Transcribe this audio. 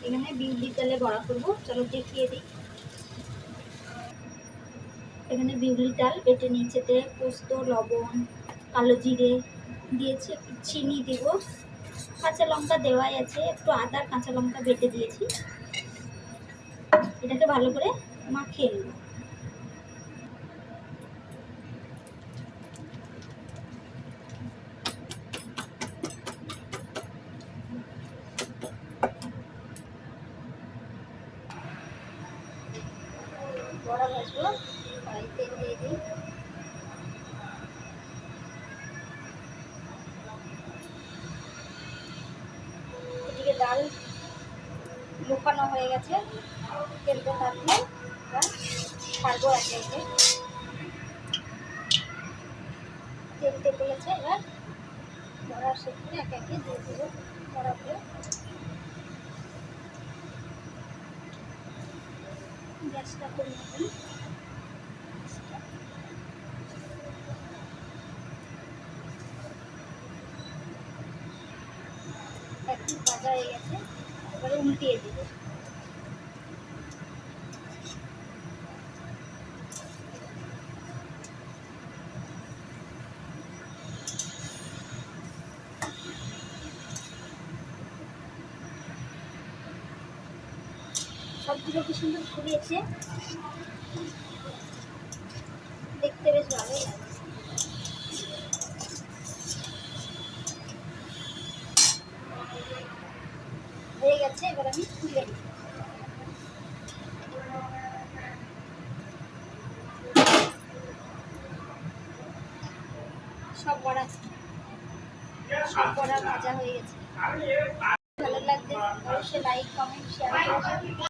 এখানে বিউলির ডালে বড়া করবো, চলো দেখিয়ে দিই। এখানে বিউলির ডাল বেটে নিয়েছে, পোস্ত, লবণ, কালো জিরে দিয়েছি, একটু চিনি দিব, কাঁচা লঙ্কা দেওয়াই আছে, একটু আদা কাঁচা লঙ্কা বেটে দিয়েছি। এটাকে ভালো করে মাখিয়ে নেব। বড়া ভাজবো, কড়াই তেল দিয়ে দিই। এদিকে ডাল লুকানো হয়ে গেছে, তেলটা তাপলে ছাড়বো একে একে। তেল তেলেছে, এবার বড়া সেদ্ধ একে একে দিয়ে দেবো বড়াগুলো। গ্যাসটা কমিয়ে দিই। একটু ভাজা হয়ে গেছে, এবারে উল্টিয়ে দেবো। সবগুলো কি সুন্দর ফুলিয়েছে, দেখতে বেশ ভালোই লাগে। হয়ে গেছে, এবার আমি তুলে দিই। সব বড়া ভাজা হয়ে গেছে। ভালো লাগলে অবশ্যই লাইক, কমেন্ট, শেয়ার করবেন।